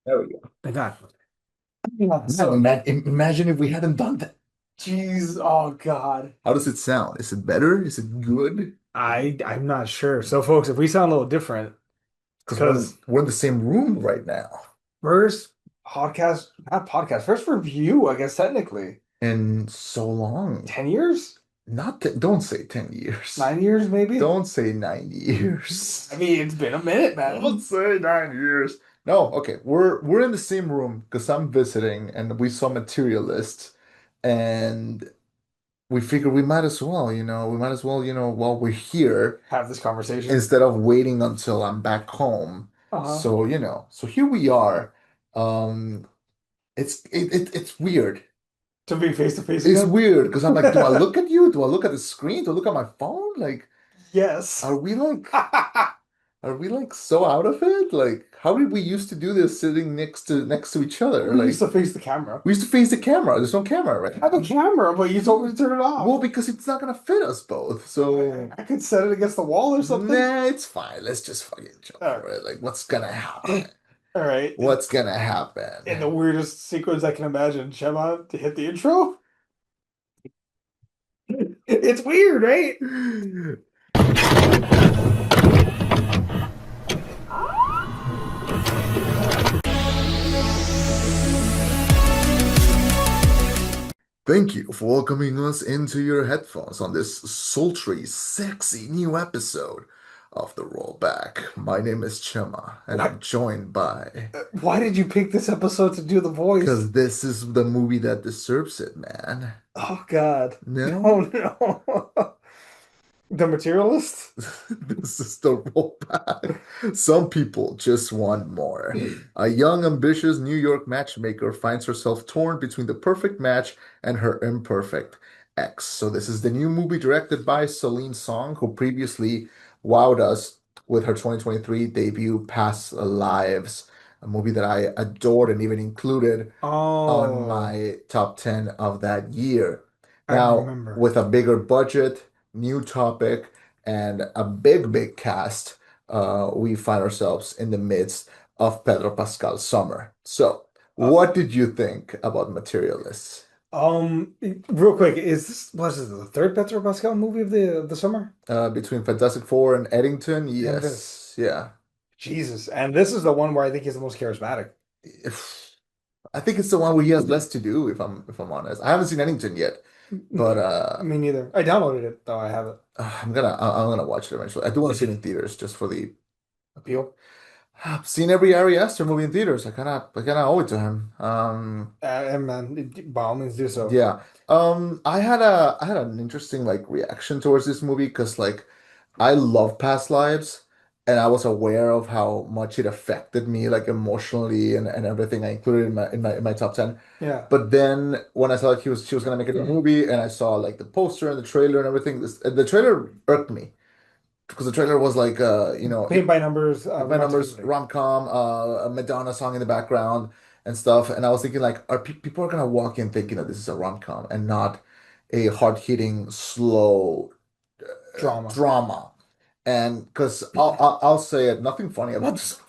There we go. Exactly. Yeah, man, So, imagine if we hadn't done that. geez, oh God. How does it sound? Is it better? Is it good? I'm not sure. So, folks, if we sound a little different, it's Because because we're in the same room right now. first podcast, not podcast, first review, I guess technically. And so long. 10 years? Don't say 10 years. 9 years, maybe? Don't say 90 years. I mean, it's been a minute, Don't man. say 9 years. No, okay. We're in the same room because I'm visiting and we saw Materialists and we figured we might as well, we might as well, while we're here, Have this conversation. instead of waiting until I'm back home. Uh-huh. So here we are. Um, it's weird. To be face to face It's again? weird because I'm like, do I look at you? Do I look at the screen? Do I look at my phone? Like, Yes. are we like are we like so out of it? Like, how did we used to do this sitting next to each other? We used Like, to face the camera. we used to face the camera. There's no camera right I have a now. camera, but you told me to turn it Well, off. because it's not gonna fit us both. So I could set it against the wall or something. nah, it's fine. Let's just fucking jump All for it. Like, what's gonna happen? right. All right. What's gonna happen? In the weirdest sequence I can imagine, Shema to hit the intro. It's weird, right? Thank you for welcoming us into your headphones on this sultry, sexy new episode of The Rollback. My name is Chema, and Why, I'm joined by, why did you pick this episode to do the voice? because this is the movie that deserves it, man. Oh God. Oh No? no. The Materialist? This is the rollback. Some people just want more. A young, ambitious New York matchmaker finds herself torn between the perfect match and her imperfect ex. So, this is the new movie directed by Celine Song, who previously wowed us with her 2023 debut, Past Lives, a movie that I adored and even included on Oh, my top 10 of that year. I Now, remember. with a bigger budget, new topic, and a big, big cast, we find ourselves in the midst of Pedro Pascal's summer. So, Uh, what did you think about Materialists? Real quick, is this what is it, the third Pedro Pascal movie of the summer? Between Fantastic Four and Eddington? And this. Yes. Yeah. Jesus. And this is the one where I think he's the most charismatic. I think it's the one where he has less to do, if I'm honest. I haven't seen Eddington yet, but Me neither. I downloaded it, though I have it. I'm gonna watch it eventually. I do want to see it in theaters just for the Appeal. I've seen every Ari Aster movie in theaters. I kinda owe it to him. And man, by all means do so. Yeah. I had an interesting like reaction towards this movie because like I love Past Lives and I was aware of how much it affected me like emotionally and everything. I included in my top 10. Yeah. But then when I saw that she was gonna make it a movie and I saw like the poster and the trailer and everything, the trailer irked me because the trailer was like Paint by numbers, by romantic numbers comedy. rom-com, a Madonna song in the background and stuff. And I was thinking like, people are gonna walk in thinking that this is a rom-com and not a hard-hitting, slow Drama. drama. And because I'll say it, nothing funny about this.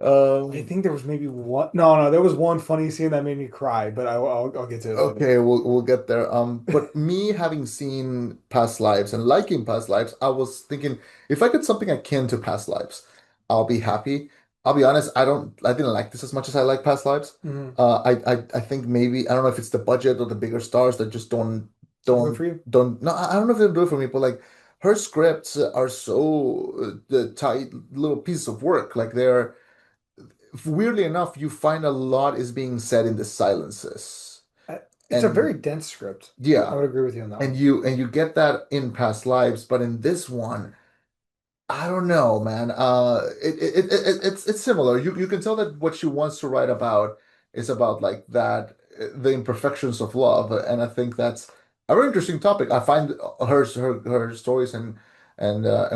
I Um, think there was maybe one. No, there was one funny scene that made me cry, but I'll get to it later. Okay, we'll get there. But me having seen Past Lives and liking Past Lives, I was thinking if I get something akin to Past Lives, I'll be happy. I'll be honest, I didn't like this as much as I like Past Lives. Mhm. I think maybe I don't know if it's the budget or the bigger stars that just don't Do it don't for you. don't no, I don't know if they'll do it for me, but like her scripts are so the tight little piece of work. Like they're weirdly enough, you find a lot is being said in the silences. It's a very And dense script. I yeah, would agree with you on that and one. you get that in Past Lives, but in this one, I don't know, man. It's similar. You can tell that what she wants to write about is about like that the imperfections of love, and I think that's a very interesting topic. I find her stories and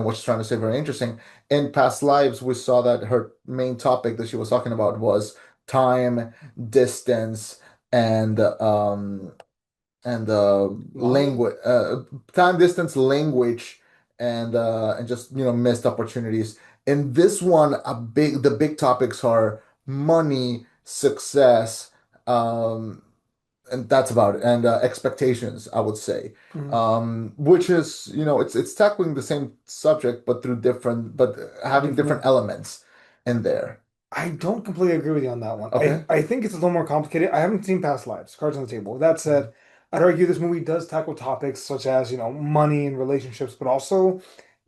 what she's trying to say very interesting. In Past Lives, we saw that her main topic that she was talking about was time, distance, and Longing? language, time, distance, language, and just missed opportunities. In this one, the big topics are money, success, um, and that's about it. And expectations, I would say, Mhm. which is, it's tackling the same subject but through but having Different. different elements in there. I don't completely agree with you on that one. Okay. I think it's a little more complicated. I haven't seen Past Lives, Cards on the Table. That Mhm. said, I'd argue this movie does tackle topics such as, money and relationships, but also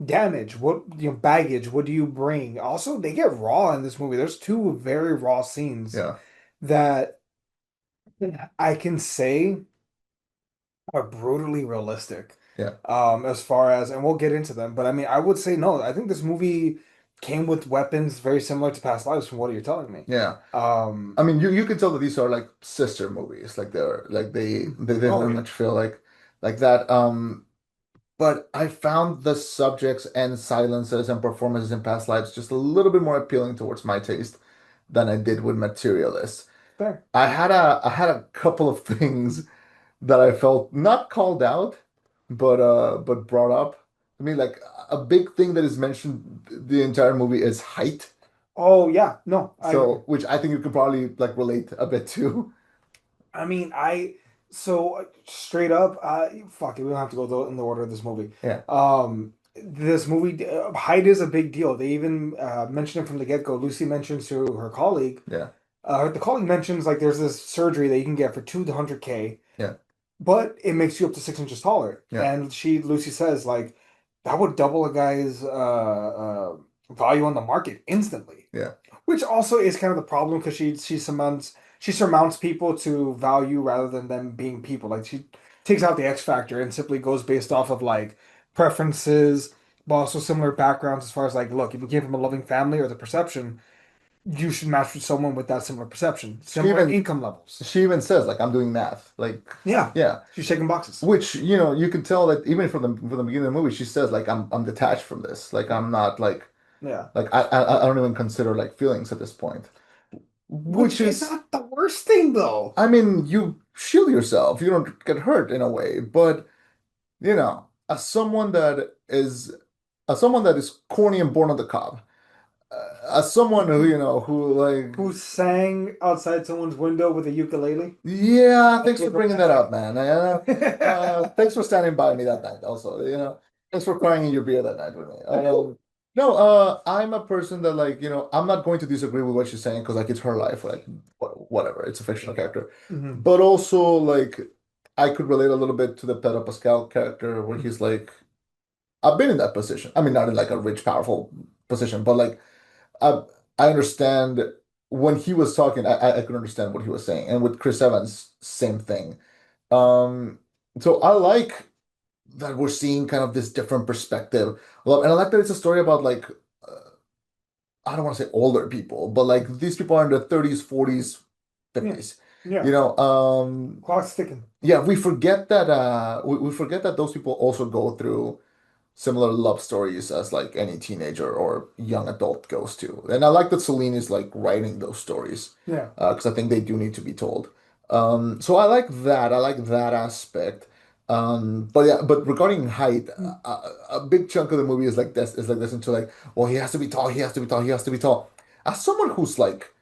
damage. What, baggage, what do you bring? Also, they get raw in this movie. There's two very raw scenes Yeah. that I can say are brutally realistic. Yeah. As far as, and we'll get into them, but I mean, I would say no. I think this movie came with weapons very similar to Past Lives from what you're telling me. Yeah. Um, I mean, you can tell that these are like sister movies. Like they oh very yeah. much feel like that. But I found the subjects and silences and performances in past lives just a little bit more appealing towards my taste than I did with Materialists. Fair. I had a couple of things that I felt not called out, but brought up. I mean, like a big thing that is mentioned the entire movie is height. Oh yeah, no, I agree. So, which I think you could probably like relate a bit to. I mean, straight up, fuck it, we don't have to go in the order of this movie. Yeah, This movie, height is a big deal. They even mentioned it from the get-go. Lucy mentions to her colleague, yeah, the colleague mentions like there's this surgery that you can get for 200K, yeah, but it makes you up to 6 inches taller. yeah, And Lucy says like that would double a guy's value on the market instantly. yeah. Which also is kind of the problem because she surmounts people to value rather than them being people. Like she takes out the X factor and simply goes based off of like preferences, but also similar backgrounds as far as like, look, if you came from a loving family or the perception, you should match with someone with that similar perception, She similar even income levels. she even says like I'm doing math. Like, Yeah, yeah. she's checking boxes. Which, you can tell that even from the beginning of the movie, she says like I'm detached from this. Like I'm not Yeah, like I don't even consider like feelings at this point. Which which is is, not the worst thing though. I mean, you shield yourself. You don't get hurt in a way, but as someone that is corny and born on the cob, as someone who, who like, Who sang outside someone's window with a ukulele? yeah, That's thanks what for they're bringing that up, saying. man. Thanks for standing by me that night also, thanks for crying in your beer that night with me. No, I'm a person that like, I'm not going to disagree with what she's saying because like it's her life, like whatever, it's a fictional character. Mhm. But also like I could relate a little bit to the Pedro Pascal character where he's like, I've been in that position. I mean, not in like a rich, powerful position, but like I I understand when he was talking, I could understand what he was saying. And with Chris Evans, same thing. Um, so I like that we're seeing kind of this different perspective. Well, and I like that it's a story about like I don't want to say older people, but like these people are in their 30s, 40s, Yeah, 50s. You yeah. know, Clock's ticking. yeah, we forget that those people also go through similar love stories as like any teenager or young adult goes to. And I like that Celine is like writing those stories Yeah. because I think they do need to be told. So I like that. I like that aspect. But yeah, but regarding height, Mm. a big chunk of the movie is like this into like, well, he has to be tall, he has to be tall, he has to be tall. As someone who's like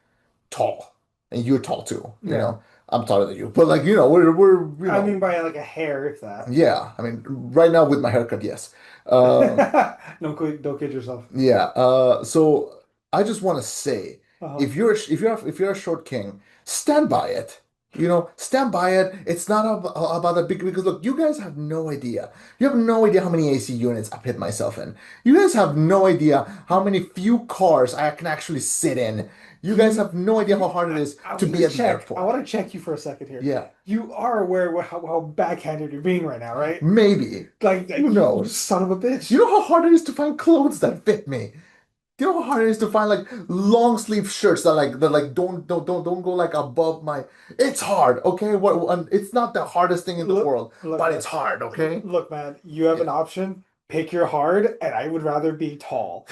tall, and you're tall too, Yeah. I'm taller than you, but like, we're, I mean by like a hair, if that. yeah, I mean, right now with my haircut, yes. Uh, Don't kid yourself. yeah. So I just want to say, Uh-huh. if you're a short king, stand by it. Stand by it. It's not about a big because look, you guys have no idea. You have no idea how many AC units I've hit myself in. You guys have no idea how many few cars I can actually sit in. You guys You have no idea how you hard it is I to want be to at the check. I airport. want to check you for a second here. Yeah, You are aware how backhanded you're being right now, right? maybe. Like Who you knows? son of a You bitch. know how hard it is to find clothes that fit me. Do you know how hard it is to find like long sleeve shirts that don't go like above my. It's hard, okay? It's not the hardest thing in the Look, world, look, but it's man. hard, okay? Look, man. You have an Yeah. option. Pick your hard, and I would rather be tall.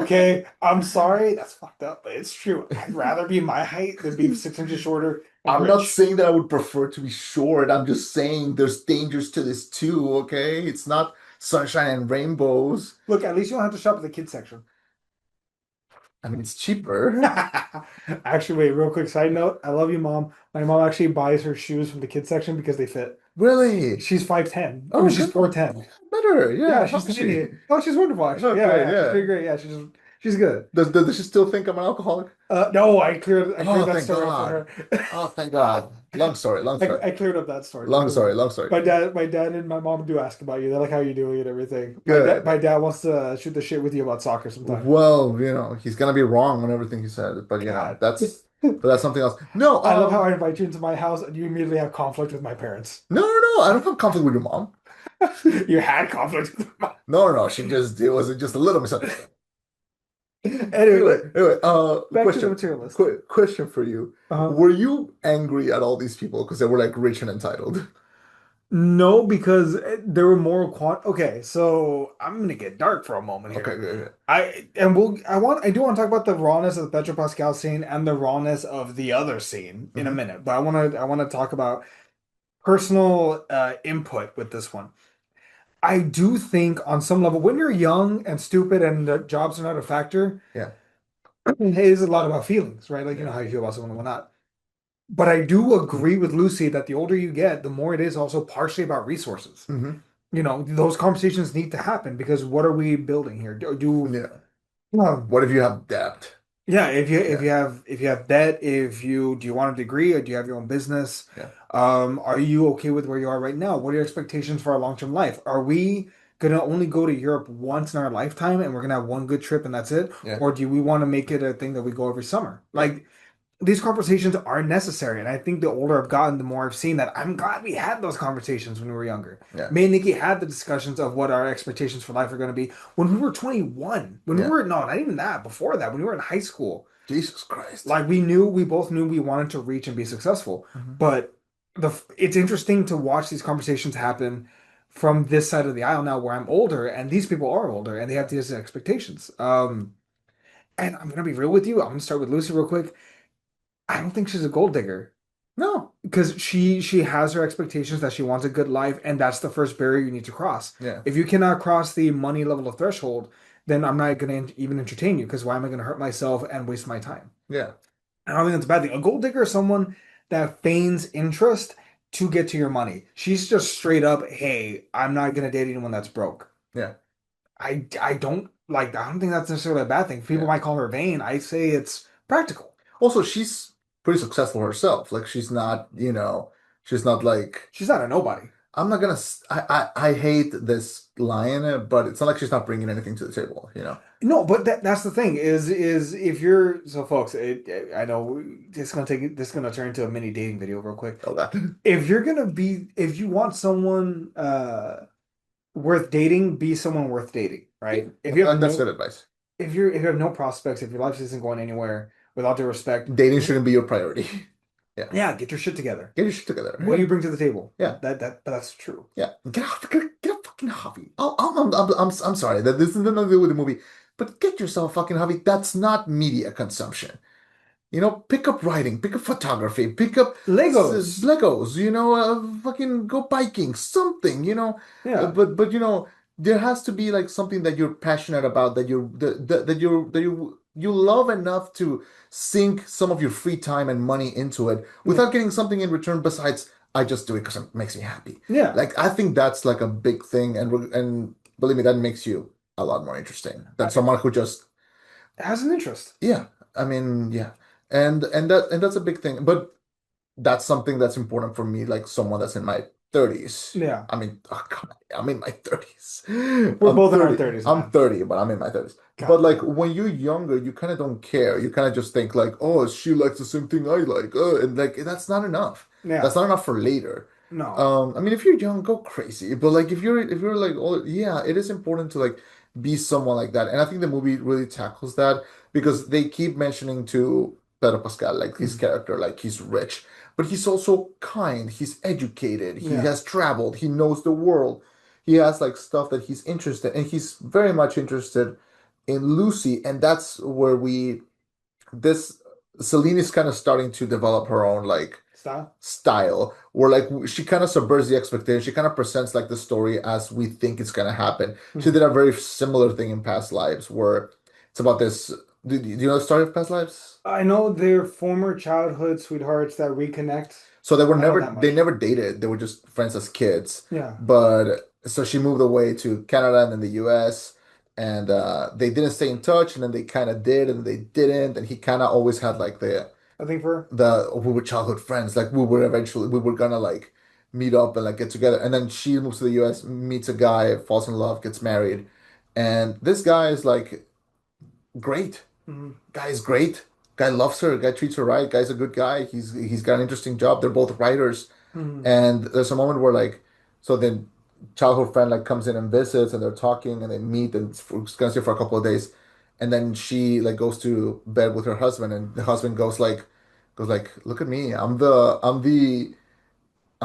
Okay, I'm sorry, that's fucked up, but it's true. I'd rather be my height than be 6 inches shorter and I'm not rich. saying that I would prefer to be short. I'm just saying there's dangers to this too, okay? It's not sunshine and rainbows. Look, at least you don't have to shop at the kids section. I mean, it's cheaper. Actually, wait, real quick side note. I love you, mom. My mom actually buys her shoes from the kids section because they fit. Really? She's 5'10". I mean, Oh, she's good. 4'10". Better. Yeah, Yeah. How she's is she? tiny. Oh, she's wonderful, Oh, actually. Yeah, great. yeah, she's Yeah. pretty great. Yeah, she's good. Does she still think I'm an alcoholic? No, I cleared Oh, that thank story up for God. her. Oh, thank God. Long story. Long story. I cleared up that story. Don't Long worry. story. Long story. My dad and my mom do ask about you. They're like, "How you doing?" and everything. My Good. dad wants to shoot the shit with you about soccer sometime. Well, he's gonna be wrong on everything he said, but God. that's something else. No, I love how I invite you into my house and you immediately have conflict with my parents. no, no, no. I don't have conflict with your mom. You had conflict with my... No, no, no. It was just a little misunderstanding. Anyway, Anyway, back to the materialist. question for you. Uh-huh. Were you angry at all these people because they were like rich and entitled? No, because there were moral okay, so I'm gonna get dark for a moment Okay, here. okay, okay. I do want to talk about the rawness of the Petro Pascal scene and the rawness of the other scene in a Hmm. minute, but I want to talk about personal input with this one. I do think on some level, when you're young and stupid and the jobs are not a factor, Yeah, it is a lot about feelings, right? Like you yeah. know how you feel about someone and whatnot. But I do agree with Lucy that the older you get, the more it is also partially about resources. Hmm. Those conversations need to happen because what are we building here? Yeah. Um, What if you have debt? yeah, Yeah, if you have debt, if you do you want a degree or do you have your own business? yeah, Are you okay with where you are right now? What are your expectations for our long-term life? Are we gonna only go to Europe once in our lifetime and we're gonna have one good trip and that's it? yeah, Or do we want to make it a thing that we go every summer? yeah, Like these conversations are necessary. And I think the older I've gotten, the more I've seen that I'm glad we had those conversations when we were younger. yeah, Me and Nikki had the discussions of what our expectations for life are going to be when we were 21. When we yeah. were, no, not even that, before that, when we were in high school. Jesus Christ. Like we both knew we wanted to reach and be successful. Hmm. But it's interesting to watch these conversations happen from this side of the aisle now where I'm older and these people are older and they have these expectations. And I'm gonna be real with you. I'm gonna start with Lucy real quick. I don't think she's a gold digger No. because she has her expectations that she wants a good life, and that's the first barrier you need to cross. Yeah, If you cannot cross the money level of threshold, then I'm not gonna even entertain you because why am I gonna hurt myself and waste my time? yeah, I don't think that's a bad thing. A gold digger is someone that feigns interest to get to your money. She's just straight up, hey, I'm not gonna date anyone that's broke. yeah, I don't like I don't think that's necessarily a bad thing. People yeah. might call her vain. I say it's practical. Also, she's pretty successful herself. Like she's not like She's not a nobody. I'm not gonna. I hate this line, but it's not like she's not bringing anything to the table. No, but that's the thing is if you're so folks, I know this is gonna turn into a mini dating video real quick. Oh, that. If you want someone worth dating, be someone worth dating, Yeah, right? If you have that's good no advice. if you have no prospects, if your life isn't going anywhere, with all due respect, Dating shouldn't be your priority. Yeah, yeah, get your shit together. get your shit together. What do Yeah, you bring to the table? yeah, That's true. yeah. Get a fucking hobby. I'm sorry that this is nothing to do with the movie, but get yourself a fucking hobby. That's not media consumption. Pick up writing, pick up photography, pick up Legos. Legos, fucking go biking, something, Yeah, but there has to be like something that you're passionate about that you love enough to sink some of your free time and money into it yeah, without getting something in return besides I just do it because it makes me happy. yeah. Like I think that's like a big thing, and believe me, that makes you a lot more interesting than someone who just It has an interest. yeah, I mean, yeah. And that's a big thing. But that's something that's important for me, like someone that's in my 30s. Yeah, I mean, oh God, I'm in my 30s. we're I'm both in our 30. 30s, I'm man. 30, but I'm in my 30s. But God like damn. when you're younger, you kind of don't care. You kind of just think like, oh, she likes the same thing I like. And like that's not enough. That's Yeah, not enough for later. no. I mean, if you're young, go crazy. But like if you're like old, yeah, it is important to like be someone like that. And I think the movie really tackles that because they keep mentioning to Pedro Pascal, like his Mhm. character, like he's rich, but he's also kind, he's educated, he Yeah, has traveled, he knows the world. He has like stuff that he's interested and he's very much interested in Lucy, and that's where we this Celine is kind of starting to develop her own like style. style where like she kind of subverts the expectation. She kind of presents like the story as we think it's gonna happen. She Mhm. did a very similar thing in past lives where it's about this. Do you know the story of past lives? I know they're former childhood sweethearts that reconnect. So I know that they much. never dated. They were just friends as kids. Yeah, But so she moved away to Canada and then the US, and they didn't stay in touch, and then they kind of did and they didn't, and he kind of always had like I think for the we were childhood friends, like we were gonna like meet up and like get together, and then she moves to the US, meets a guy, falls in love, gets married, and this guy is like great. her. Guy is great. Guy loves her. Guy treats her right. Guy's a good guy. He's got an interesting job. They're both writers. Hmm. And there's a moment where like, so then childhood friend like comes in and visits, and they're talking and they meet and it's gonna stay for a couple of days, and then she like goes to bed with her husband, and the husband goes like, look at me. I'm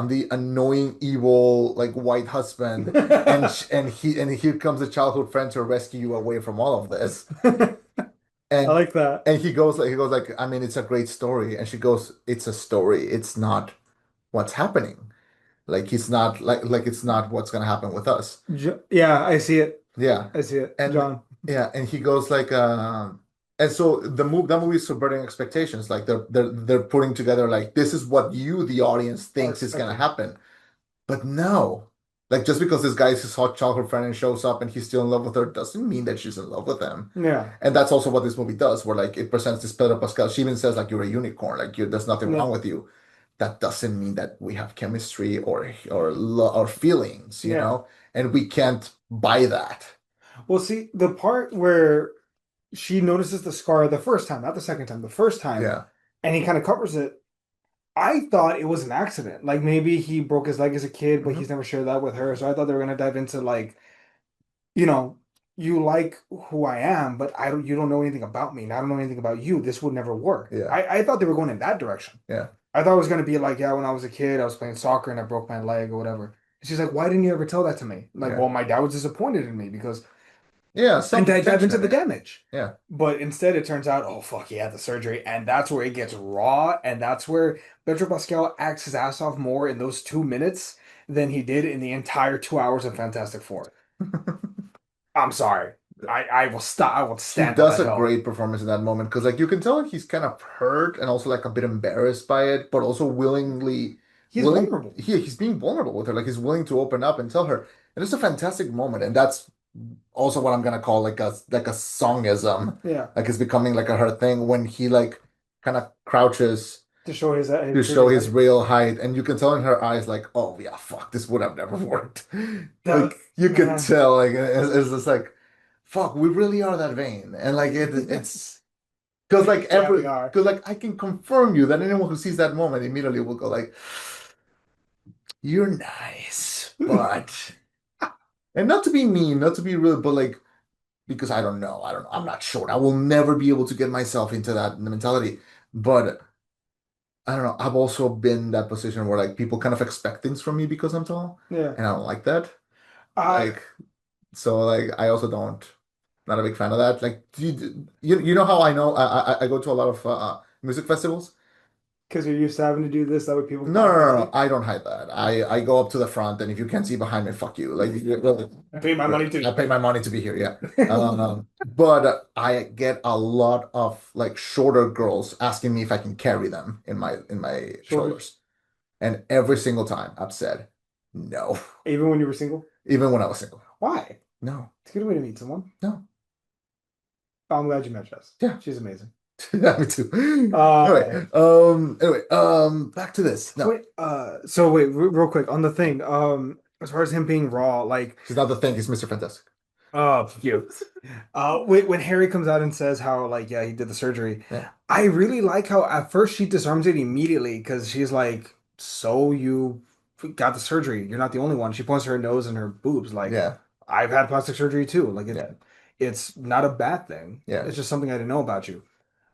the annoying evil like white husband, and I and here comes a childhood friend to rescue you away from all of this. And like that. and he goes like, I mean, it's a great story. And she goes, it's a story. It's not what's happening. Like he's not like it's not what's gonna happen with us. Yeah, I see it. Yeah. I see it, And John. yeah, and he goes like and so that movie is subverting expectations. Like they're putting together like this is what you, the audience, Are thinks is gonna expecting. happen. But no. Like just because this guy is his hot childhood friend and shows up and he's still in love with her doesn't mean that she's in love with him. Yeah. And that's also what this movie does, where like it presents this Pedro Pascal. She even says like you're a unicorn, like there's nothing wrong Yeah. with you. That doesn't mean that we have chemistry or feelings, you Yeah. know, and we can't buy that. Well, see, the part where she notices the scar the first time, not the second time, the first time, Yeah. and he kind of covers it. I thought it was an accident. Like maybe he broke his leg as a kid, but he's Hmm. never shared that with her. So I thought they were gonna dive into like, you know, you like who I am, but you don't know anything about me, and I don't know anything about you. This would never work. Yeah. I thought they were going in that direction. Yeah. I thought it was gonna be like, yeah, when I was a kid, I was playing soccer and I broke my leg or whatever. And she's like, why didn't you ever tell that to me? Like, Yeah. well, my dad was disappointed in me because Yeah. and I dive into Self-protection. the Yeah. damage. Yeah. But instead, it turns out, oh fuck, he had the surgery, and that's where it gets raw, and that's where Pedro Pascal acts his ass off more in those 2 minutes than he did in the entire 2 hours of Fantastic Four. I'm sorry, I will stop. I will He stand on does that a hill. great performance in that moment because like you can tell he's kind of hurt and also like a bit embarrassed by it, but also He's vulnerable. he's being vulnerable with her. Like he's willing to open up and tell her. And it's a fantastic moment. And that's also what I'm gonna call like a songism. Yeah, Like it's becoming like a her thing when he like kind of crouches to show his to true show his identity. real height, and you can tell in her eyes like, oh yeah, fuck, this would have never worked. That Like you can man, tell, like it's just like, fuck, we really are that vain, and like it's yeah, we are. because like I can confirm you that anyone who sees that moment immediately will go like, you're nice, but and not to be mean, not to be rude, but like because I don't know, I'm not sure. I will never be able to get myself into that mentality, but. I don't know. I've also been in that position where like people kind of expect things from me because I'm tall, Yeah, and I don't like that. I Like, so like I also don't, not a big fan of that. Like, you know how I know I go to a lot of music festivals. because you're used to having to do this, that way people No, no, can't no, see no, you. I don't hide that. I go up to the front, and if you can't see behind me, fuck you. Like, I pay my money I too. pay my money to be here. Yeah. But I get a lot of like shorter girls asking me if I can carry them in my Shoulders, shoulders. And every single time I've said no, even when you were single. even when I was single. Why? No, It's a good way to meet someone. no. Oh, I'm glad you met Jess. Yeah, She's amazing. me too. Uh, Back to this. so No, wait, real quick on the thing. As far as him being raw, like, he's not the thing. He's Mr. Fantastic. oh, you. When Harry comes out and says how, like, yeah, he did the surgery, Yeah, I really like how at first she disarms it immediately because she's like, so you got the surgery. You're not the only one. She points to her nose and her boobs, like, yeah, I've had plastic surgery too. Like, yeah, it's not a bad thing. yeah, It's just something I didn't know about you.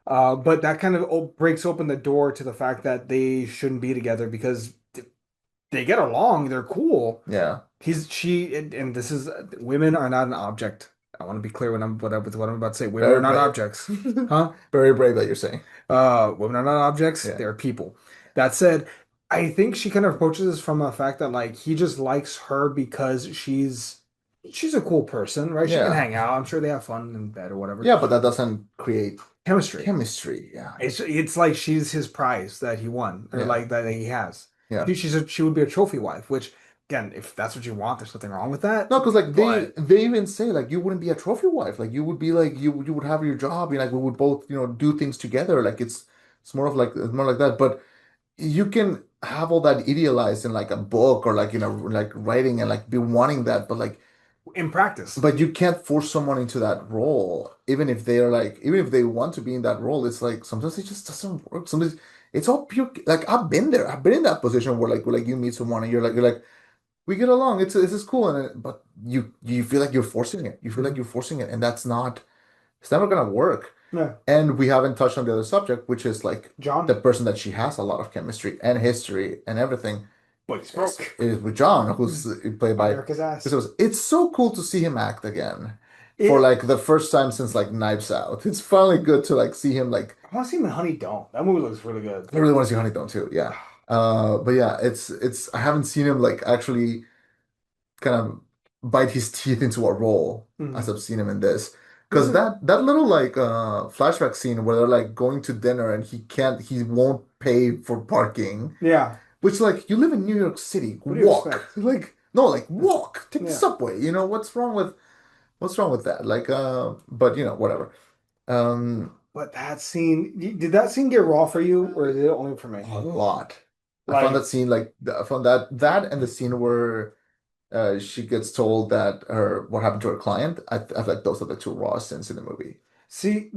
But that kind of breaks open the door to the fact that they shouldn't be together because they get along, they're cool. yeah. And this is women are not an object. I want to be clear with what I'm about to say. Women are Very not brave. objects. Huh? Very brave that you're saying. Women are not objects, Yeah, they're people. That said, I think she kind of approaches this from a fact that like he just likes her because she's she's a cool person, right? She can Yeah. hang out. I'm sure they have fun in bed or whatever. Yeah, but that doesn't create Chemistry. chemistry. Yeah. It's like she's his prize that he won or Yeah. like that he has. Yeah. She would be a trophy wife, which again, if that's what you want, there's nothing wrong with that. No, because like But they even say like you wouldn't be a trophy wife. Like you would be like you would have your job. You know, like we would both do things together. Like it's more of like it's more like that. But you can have all that idealized in like a book or like like writing and like be wanting that. But like in practice, but you can't force someone into that role, even if they're like even if they want to be in that role. It's like sometimes it just doesn't work. Sometimes it's all pure. Like I've been there. I've been in that position where like you meet someone and you're like we get along. This is cool, but you feel like you're forcing it. You feel like mhm. you're forcing it, and it's never gonna work. Yeah, And we haven't touched on the other subject, which is like the John, person that she has a lot of chemistry and history and everything but he's is, broke. is with John, who's played by. America's ass. So it's so cool to see him act again for It. like the first time since like Knives Out. It's finally good to like see him like. I want to see him in Honey Don't. That movie looks really good. I really want to see Honeycomb too. Yeah. But yeah, it's I haven't seen him like actually kind of bite his teeth into a role as Mhm. I've seen him in this. The Because other, that little like flashback scene where they're like going to dinner and he won't pay for parking, yeah. which like you live in New York City, What do you walk. expect? Like no, like walk, take the Yeah. subway. What's wrong with that? Like but whatever. Um But that scene, did that scene get raw for you, or is it only for me? a lot. I found that Like, scene like I found that and the scene where she gets told that her what happened to her client. I feel like those are the two raw scenes in the movie. see,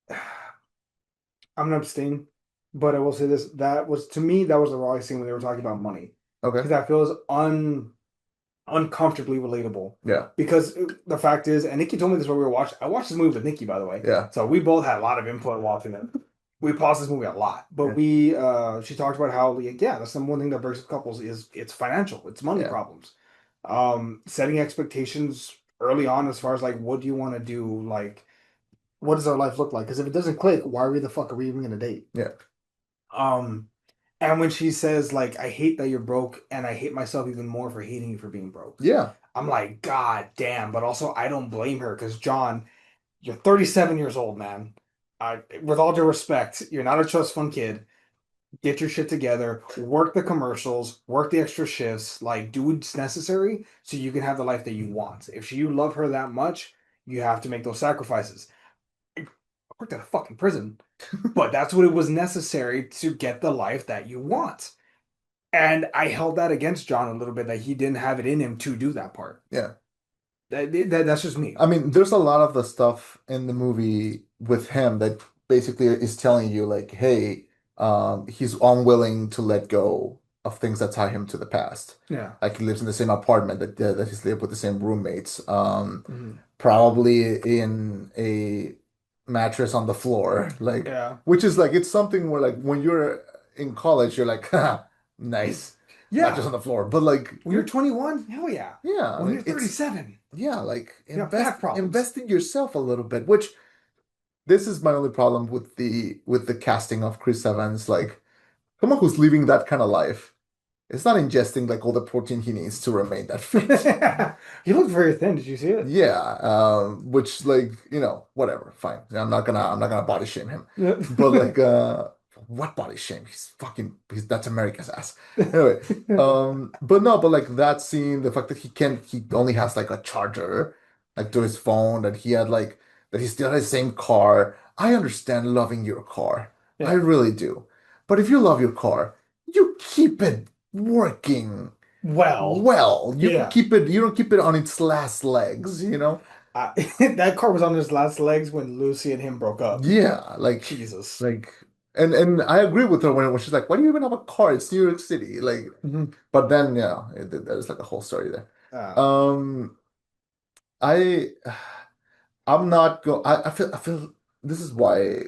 I'm gonna abstain, but I will say this: that was to me that was the rawest scene when they were talking about money, Okay. because that feels uncomfortably relatable. Yeah. Because the fact is, and Nikki told me this when we were watching. I watched this movie with Nikki, by the way, Yeah. so we both had a lot of input watching it. We paused this movie a lot, but Yeah. we she talked about how like, yeah, that's the one thing that breaks up couples is it's financial, it's money Yeah. problems. Setting expectations early on as far as like what do you want to do, like what does our life look like? Because if it doesn't click, why are we the fuck are we even gonna date? Yeah. Um, and when she says like I hate that you're broke and I hate myself even more for hating you for being broke. Yeah. I'm like, God damn, but also I don't blame her because John, you're 37 years old, man. With all due respect, you're not a trust fund kid. Get your shit together, work the commercials, work the extra shifts, like do what's necessary so you can have the life that you want. If you love her that much, you have to make those sacrifices. I worked at a fucking prison, but that's what it was necessary to get the life that you want. And I held that against John a little bit that he didn't have it in him to do that part. Yeah. That's just me. I mean, there's a lot of the stuff in the movie with him that basically is telling you like, hey, he's unwilling to let go of things that tie him to the past. Yeah. Like he lives in the same apartment that he's lived with the same roommates. Mhm. Probably in a mattress on the floor, like Yeah. which is like it's something where like when you're in college, you're like, nice mattress Yeah. on the floor. But like When you're 21, hell yeah. yeah, When you're like it's 37, yeah, like you have back problems. invest in yourself a little bit, which this is my only problem with the casting of Chris Evans. Like, someone who's living that kind of life, it's not ingesting like all the protein he needs to remain that fit. You look very thin. Did you see it? Yeah, which like, whatever, fine. I'm not gonna body shame him. But Yeah. like what body shame? He's that's America's ass. Anyway, but no, but like that scene, the fact that he only has like a charger like to his phone, that he still has the same car. I understand loving your car. I Yeah. really do. But if you love your car, you keep it working Well, well. yeah. You don't keep it on its last legs, you know? I, that car was on his last legs when Lucy and him broke up. Yeah, Jesus. like and I agree with her when she's like, why do you even have a car? It's New York City. Like, Mhm. but then yeah, there's like a whole story there. Uh, Um, I I'm not go I feel this is why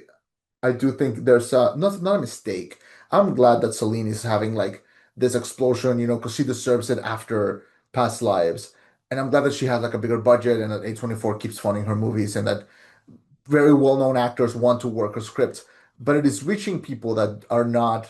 I do think there's not a mistake. I'm glad that Celine is having like this explosion, because she deserves it after past lives. And I'm glad that she has like a bigger budget and that A24 keeps funding her movies and that very well-known actors want to work a script. But it is reaching people that are not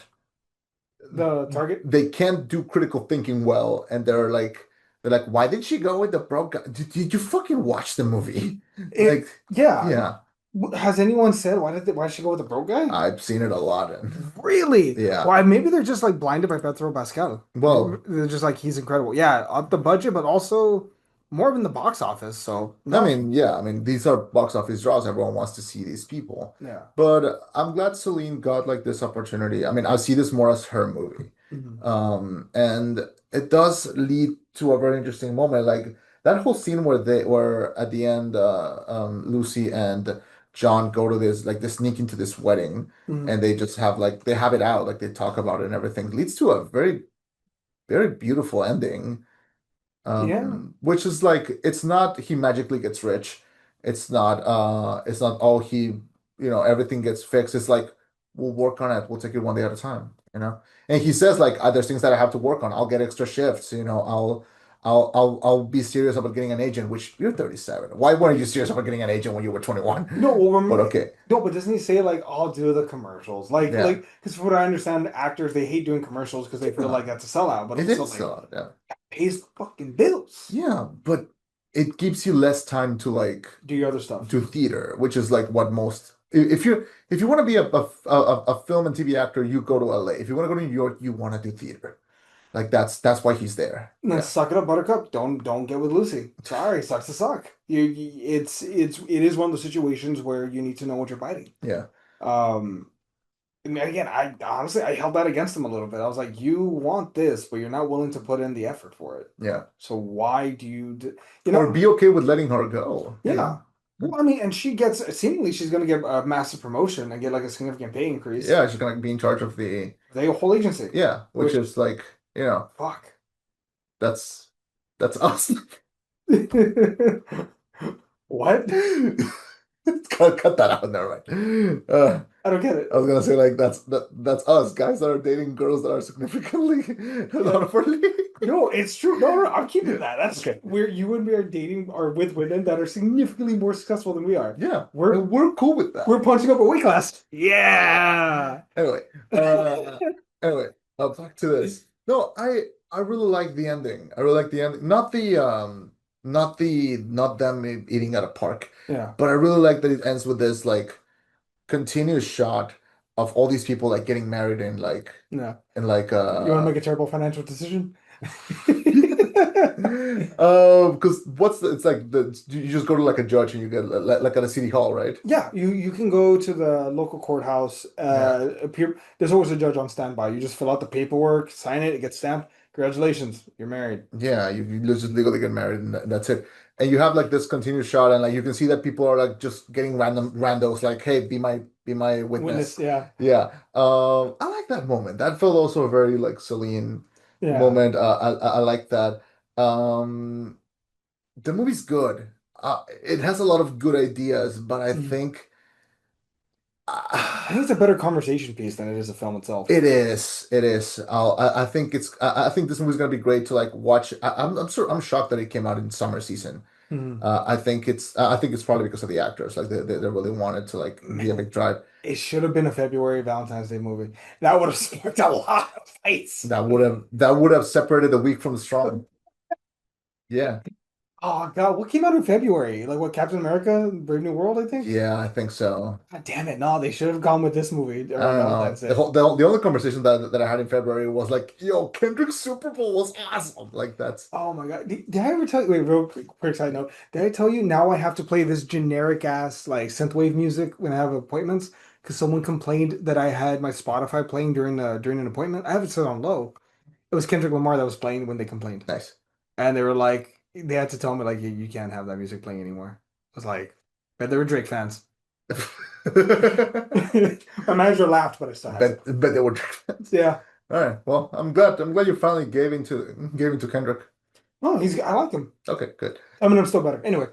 the Target. they can't do critical thinking well and they're like They're like, why did she go with the broke guy? Did you fucking watch the movie? It, Like, yeah. yeah, Has anyone said why did she go with the broke guy? I've seen it a lot. And Really? yeah, Why? Maybe they're just like blinded by Pedro Pascal. well, They're just like he's incredible. Yeah, up the budget, but also more in the box office. So I no, mean, yeah, I mean, these are box office draws. Everyone wants to see these people. yeah. But I'm glad Celine got like this opportunity. I mean, I see this more as her movie. Mhm. And it does lead to a very interesting moment. Like that whole scene where they were at the end, Lucy and John go to this, like they sneak into this wedding Mhm. and they just have like they have it out, like they talk about it and everything. Leads to a very, very beautiful ending. Yeah. Which is like it's not he magically gets rich. It's not all he, everything gets fixed. It's like we'll work on it. We'll take it one day at a time, you know? And he says like there's things that I have to work on. I'll get extra shifts, I'll be serious about getting an agent, which you're 37. Why weren't you serious about getting an agent when you were No, 21? well, But okay. no, but doesn't he say like I'll do the commercials? Yeah. Because from what I understand, actors they hate doing commercials because they feel Yeah. like that's a sellout, but It also is like yeah. pays the fucking bills. Yeah, but it gives you less time to like Do your other stuff. to theater, which is like what most if you want to be a film and TV actor, you go to LA. If you want to go to New York, you want to do theater. Like that's why he's there. And then Yeah. suck it up, Buttercup. Don't get with Lucy. Sorry, sucks to suck. It is one of those situations where you need to know what you're fighting. Yeah. Um, and again, I honestly I held that against him a little bit. I was like, you want this, but you're not willing to put in the effort for it. Yeah. So why do you, you Or know? be okay with letting her go, you Yeah. know? Well, I mean, and she gets seemingly she's gonna get a massive promotion and get like a significant pay increase. Yeah, she's gonna be in charge of the The whole agency, yeah, which which is like, fuck. that's us. What? Cut that out, never mind. I don't get it. I was gonna say like that's us guys that are dating girls that are significantly Yeah. out of our league. No, it's true. No, no, I'm keeping that. That's Okay. where you and me are dating or with women that are significantly more successful than we are. Yeah, We're and we're cool with we're that. punching up a weight class. Yeah. Anyway, uh, anyway, back to this. No, I really like the ending. I really like the ending. Not them eating at a park, Yeah. but I really like that it ends with this like continuous shot of all these people like getting married Yeah. in like You want to make a terrible financial decision? because it's like you just go to like a judge and you get like at a city hall, right? Yeah, you can go to the local courthouse. Yeah. Appear there's always a judge on standby. You just fill out the paperwork, sign it, it gets stamped. Congratulations, you're married. Yeah, you just legally get married and that's it. And you have like this continuous shot and like you can see that people are like just getting random randos like, hey, be my Witness, witness. yeah, Yeah. I like that moment. That felt also a very like Celine yeah. moment. I like that. The movie's good. It has a lot of good ideas, but I Mhm. think I think it's a better conversation piece than it is a film itself. it is. It is. I think I think this movie's gonna be great to like watch. I'm shocked that it came out in summer season. Mhm. I think it's probably because of the actors. Like they really wanted to like be a Man, big drive. it should have been a February Valentine's Day movie. That would have sparked a lot of fights. That would have separated the weak from the strong. Yeah. Oh God, what came out in February? Like what, Captain America, Brave New World, I think? Yeah, I think so. God damn it, no, they should have gone with this movie I around don't know. Valentine's Day. The only conversation that I had in February was like, yo, Kendrick's Super Bowl was awesome. Like that's Oh my God. Did I ever tell you, wait, real quick side note. Did I tell you now I have to play this generic ass like synthwave music when I have appointments? Because someone complained that I had my Spotify playing during an appointment. I have it set on low. It was Kendrick Lamar that was playing when they complained. nice. And they were like, they had to tell me like you can't have that music playing anymore. I was like, bet they were Drake fans. My manager laughed, but I still had it. Bet they were Drake fans. Yeah. All right. Well, I'm glad you finally gave into Kendrick. Oh, I like him. Okay, good. Eminem's still better. Anyway,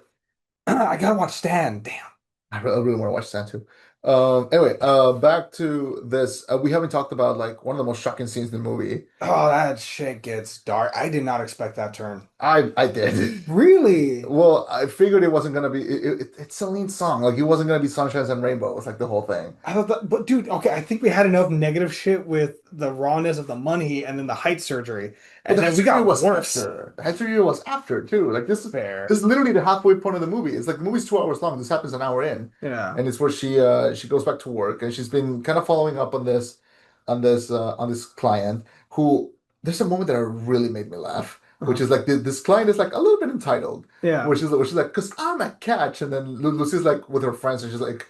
I gotta watch Stan. Damn. I really want to watch that too. Anyway, back to this. We haven't talked about like one of the most shocking scenes in the movie. Oh, that shit gets dark. I did not expect that turn. I did. Really? Well, I figured it wasn't gonna be. It's Celine's song. Like it wasn't gonna be sunshines and rainbows. Like the whole thing. I thought that, but dude, okay, I think we had enough negative shit with the rawness of the money and then the height surgery, But and the then we Hatsuyu got was worse. after. The Hatsuyu was after too. Like this Fair. is literally the halfway point of the movie. It's like the movie's 2 hours long. This happens an hour in, Yeah. and it's where she goes back to work and she's been kind of following up on this client who there's a moment that really made me laugh, which Uh-huh. is like this client is like a little bit entitled, Yeah. which is like because I'm a catch, and then Lucy's like with her friends and she's like,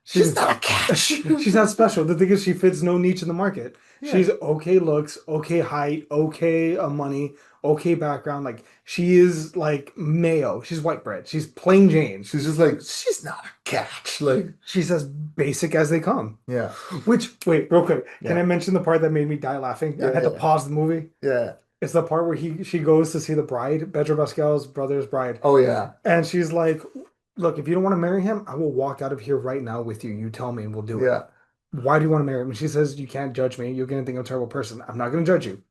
she's She's not a catch. she's not special. The thing is, she fits no niche in the market. Yeah. She's okay looks, okay height, okay money, okay background. Like she is like Mayo. She's white bread. She's plain Jane. She's just like, she's not a catch. Like, She's as basic as they come. yeah, Which, wait, real quick, can I yeah, mention the part that made me die laughing? I yeah, had to yeah, pause the movie. yeah. It's the part where she goes to see the bride, Pedro Pascal's brother's bride, Oh yeah, and she's like, "Look, if you don't want to marry him, I will walk out of here right now with you. You tell me, and we'll do it." yeah. Why do you want to marry him? And she says, "You can't judge me. You're gonna think I'm a terrible person. I'm not gonna judge you."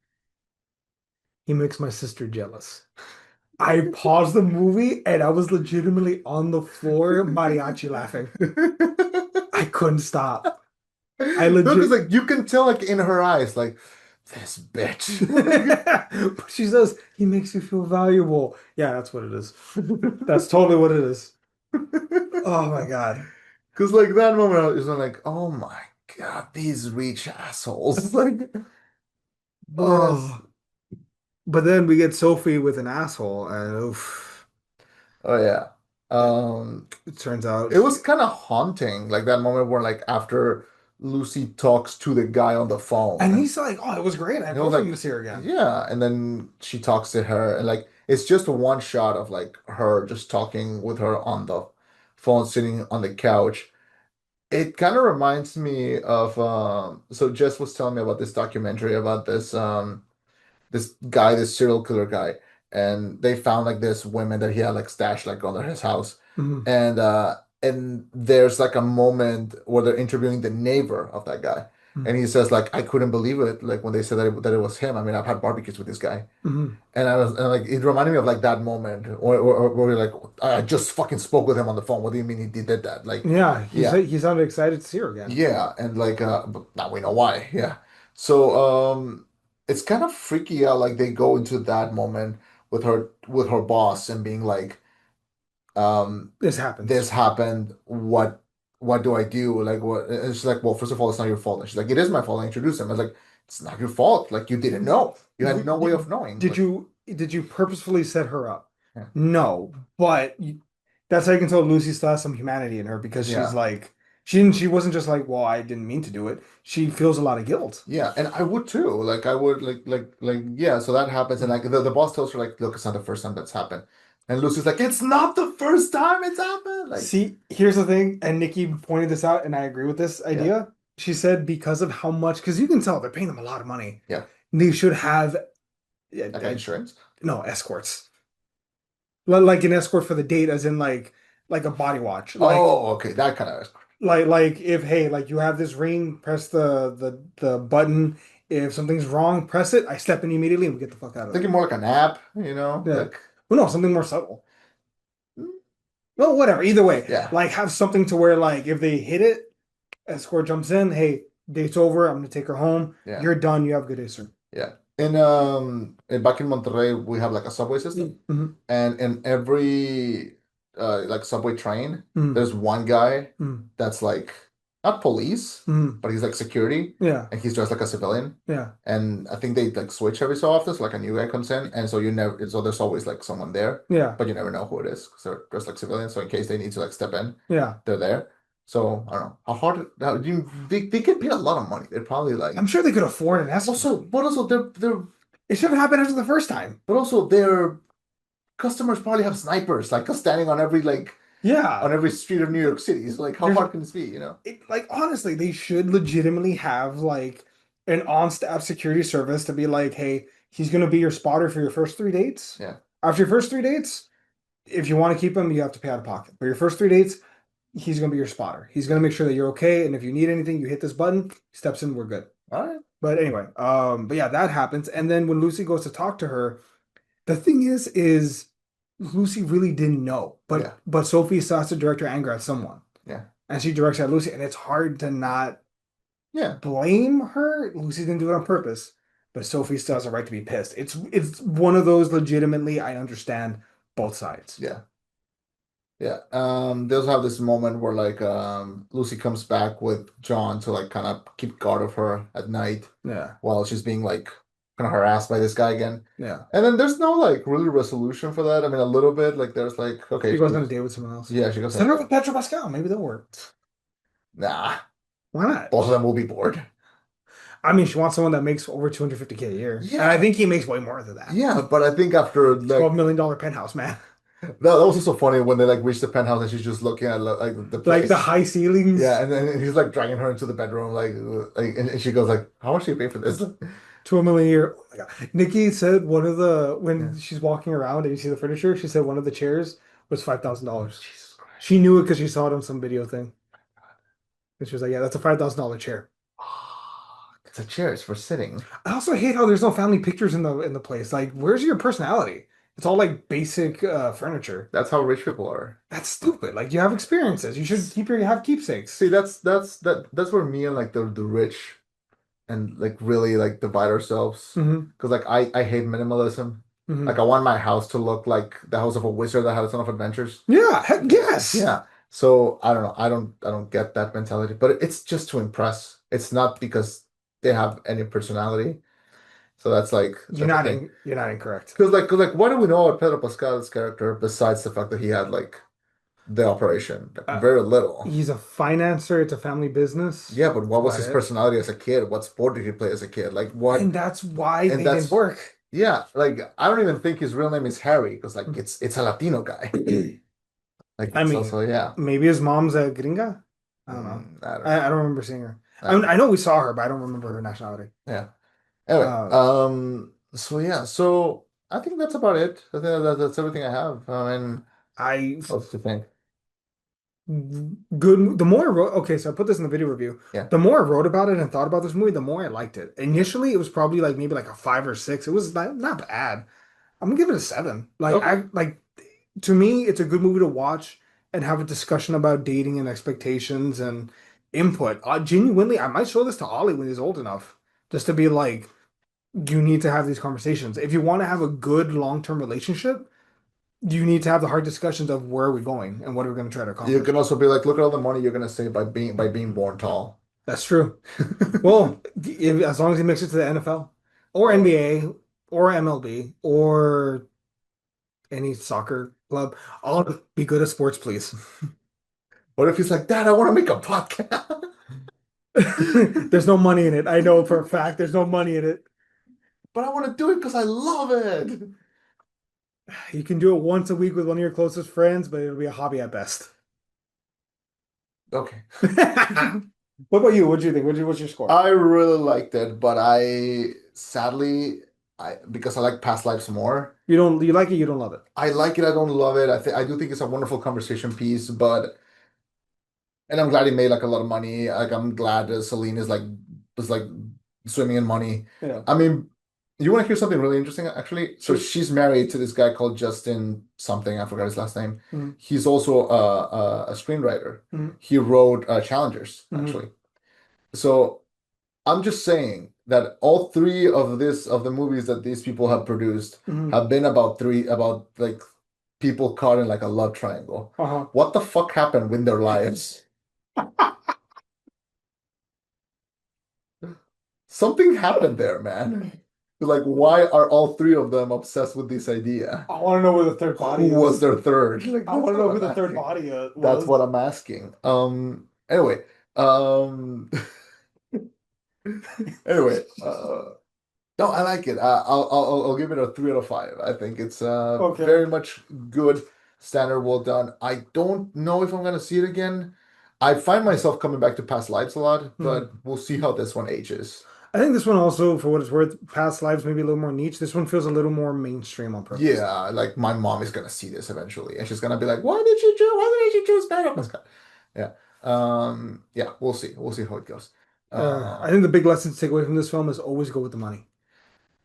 He makes my sister jealous. I paused the movie and I was legitimately on the floor, mariachi laughing. I couldn't stop. I No, because legit. like you can tell like in her eyes, like this bitch. But she says, he makes you feel valuable. Yeah, that's what it is. That's totally what it is. Oh my God. Because like that moment, I was like, oh my God, these rich assholes. Like, yes. Oh. But then we get Sophie with an asshole, and oof, Oh yeah. Um, it turns out it she, was kind of haunting, like that moment where like after Lucy talks to the guy on the and phone. he's like, oh, it was great. I It was perfect like, to see her again. yeah. And then she talks to her, and like, it's just one shot of like her just talking with her on the phone, sitting on the couch. It kind of reminds me of, so Jess was telling me about this documentary about this guy, this serial killer guy, and they found like this women that he had like stashed like under his house, Mhm, and there's like a moment where they're interviewing the neighbor of that guy, mhm, and he says like I couldn't believe it like when they said that it was him. I mean, I've had barbecues with this guy, mhm. and I was and like it reminded me of like that moment where we're like I just fucking spoke with him on the phone. What do you mean he did that? Like, Yeah, yeah. he sounded excited to see her again. Yeah, and like but now we know why. Yeah. So it's kind of freaky how like they go into that moment with her boss and being like This this happens. happened. What do I do? Like what and she's like, well, first of all, it's not your fault. And she's like, it is my fault. I introduced him. I was like, it's not your fault. Like you didn't know. You had no way of knowing. Like Did you purposefully set her up? yeah. No, but that's how you can tell Lucy still has some humanity in her because she's Yeah. like she wasn't just like, well, I didn't mean to do it. She feels a lot of guilt. Yeah, and I would too. Like I would like yeah, so that happens and like the boss tells her like, look, it's not the first time that's happened. And Lucy's like, it's not the first time it's happened. Like, See, here's the thing, and Nikki pointed this out, and I agree with this yeah, idea. She said because of how much, because you can tell they're paying them a lot of money. yeah. They should have Like uh, insurance. no escorts, like an escort for the date, as in like a body watch, Oh, okay, that kind of like if hey, like you have this ring, press the button. If something's wrong, press it. I step in immediately and we get the fuck out of thinking there. more like an app, you know? Yeah. Like Well, no, something more subtle. mm, Well, whatever. Either way, yeah, like have something to where like if they hit it, escort jumps in. Hey, date's over. I'm gonna take her home. yeah, You're done. You have a good day, sir. yeah. Back in Monterrey, we have like a subway system. Mm-hmm. And in every like subway train, Mm-hmm. there's one guy Mm-hmm. that's like not police, Mm-hmm. but he's like security, Yeah. and he's dressed like a civilian. Yeah. And I think they like switch every so often, so like a new guy comes in, and so you never, so there's always like someone there, Yeah. but you never know who it is because they're dressed like civilians. So in case they need to like step in, Yeah. they're there. So I don't know how hard how, they get paid a lot of money. They're probably I'm like sure they could afford an escort. also they're It should have happened after the first time. but also their customers probably have snipers like standing on every like Yeah. on every street of New York City. So like how There's hard can this be, you know? like honestly, they should legitimately have like an on-staff security service to be like, hey, he's gonna be your spotter for your first 3 dates. Yeah. After your first 3 dates, if you want to keep him, you have to pay out of pocket. But your first 3 dates, he's gonna be your spotter. He's gonna make sure that you're okay, and if you need anything, you hit this button, steps in, we're good. All right. But anyway, but yeah, that happens. And then when Lucy goes to talk to her, the thing is Lucy really didn't know, Yeah. but Sophie still has to direct her anger at someone, Yeah. and she directs at Lucy, and it's hard to not Yeah. blame her. Lucy didn't do it on purpose, but Sophie still has a right to be pissed. It's one of those legitimately, I understand both sides. Yeah. Yeah. They also have this moment where like Lucy comes back with John to like kind of keep guard of her at night Yeah, while she's being like kind of harassed by this guy again. yeah. And then there's no like really resolution for that. I mean, a little bit like there's like okay, She goes on a date with someone else. yeah, she goes Send like, her with Pedro Pascal. Maybe they'll work. nah, Why not? both of them will be bored. I mean, she wants someone that makes over 250K a year. And I Yeah, think he makes way more than that. yeah, but I think after like $12 million penthouse, man. that was also funny when they like reach the penthouse and she's just looking at like the Like the place. high ceilings, Yeah, and then he's like dragging her into the bedroom, like and she goes like, "How much do you pay for this?" 12 million a year. Oh my God. Nikki said Yeah. when she's walking around and you see the furniture, she said one of the chairs was $5,000. Jesus Christ. She knew it because she saw it on some video thing. And she was like, yeah, that's a $5,000 chair. It's a chair. It's for sitting. I also hate how there's no family pictures in the place. Like, where's your personality? It's all like basic furniture. That's how rich people are. That's stupid. Like you have experiences. You should have keepsakes. See, that's where me and like the rich and like really like divide ourselves. Hmm. Because like I hate minimalism. Like Hmm. I want my house to look like the house of a wizard that had a ton of adventures. Yeah, heck yes. Yeah. So I don't know. I don't get that mentality. But it's just to impress. It's not because they have any personality. So that's the thing. You're not incorrect. Cause like what do we know about Pedro Pascal's character besides the fact that he had like the operation? Like, Uh, very little. he's a financer. It's a family business. Yeah, but That's what was about his it. personality as a kid? What sport did he play as a kid? Like what? And that's why And they didn't that's work. yeah. Like I don't even think his real name is Harry because like it's a Latino guy. Like I it's mean, also yeah. maybe his mom's a gringa. I don't know. I don't know. I don't remember seeing her. I I mean, don't I know. know we saw her, but I don't remember her nationality. Yeah. Anyway, Uh, so yeah, so I think that's about it. I think that's everything I have. I mean, I what do you think? good. The more I wrote, okay, so I put this in the video review. Yeah. The more I wrote about it and thought about this movie, the more I liked it. Initially, it was probably like maybe like a 5 or 6. It was not bad. I'm gonna give it a 7. Okay. To me, it's a good movie to watch and have a discussion about dating and expectations and input. Genuinely, I might show this to Ollie when he's old enough, just to be like, you need to have these conversations. If you want to have a good long-term relationship, you need to have the hard discussions of where are we going and what are we going to try to You accomplish. can also be like, look at all the money you're gonna save by being born tall. That's true. Well, as long as he makes it to the NFL or Oh. NBA or MLB or any soccer club, I'll be good at sports, please. What if he's like, Dad, I want to make a podcast, There's no money in it. I know for a fact there's no money in it. but I want to do it because I love it. You can do it once a week with one of your closest friends, but it'll be a hobby at best. Okay. What about you? What do you think? What's your score? I really liked it, but I sadly I because I like past lives more. You like it, you don't love it. I like it, I don't love it. I do think it's a wonderful conversation piece, but and I'm glad he made like a lot of money. Like I'm glad Celine is like swimming in money. Yeah. I mean, you want to hear something really interesting actually? So Shoot. she's married to this guy called Justin something. I forgot his last name. Hmm. He's also a screenwriter. Hmm. He wrote Challengers Hmm. actually. So I'm just saying that all three of the movies that these people have produced Hmm. have been about like people caught in like a love triangle. Uh-huh. What the fuck happened with their lives? Something happened there, man. Like, why are all three of them obsessed with this idea? I want to know where the third Who body was is. their third? Like, I that's want to what know who I'm the third asking. body That's was. what I'm asking. Anyway, um, anyway, no, I like it. I'll give it a 3 out of 5. I think it's Okay. very much good, standard, well done. I don't know if I'm gonna see it again. I find myself coming back to past lives a lot, Hmm. but we'll see how this one ages. I think this one also, for what it's worth, past lives maybe a little more niche. This one feels a little more mainstream on purpose. Yeah, like my mom is gonna see this eventually, and she's gonna be like, "Why did you choose? Why did you choose Pedro Pascal?" Yeah. Yeah, we'll see. We'll see how it goes. I Uh, think the big lesson to take away from this film is always go with the money.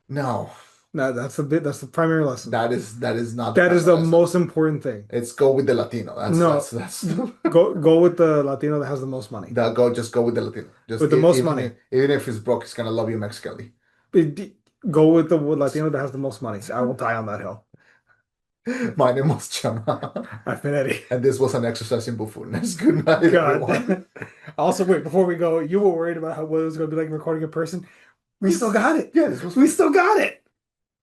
no, No, that's the primary lesson. that is not the That is primary the lesson. most important thing. It's go with the Latino. That's No, that's go with the Latino that has the most money. that go just go with the Latino. Just With the give, most money. even if he's broke, he's gonna love you Mexically. Go with the Latino that has the most money. I will die on that hill. My name was Chama, I've been Eddie. and this was an exercise in buffoonness. Good night, everyone. God. Also, wait, before we go, you were worried about how what it was going to be like recording in person. We still This, got it. yeah, this was We fun. still got it.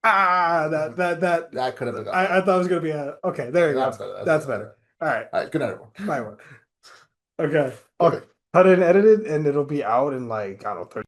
Ah, Mhm. I could have got I better. thought it was going to be a, okay, there you That's go. better. That's That's better. better. All right. All right. Good night, everyone. My one. Okay. I'll Okay. cut it and edit it, and it'll be out in like, I don't know, 30.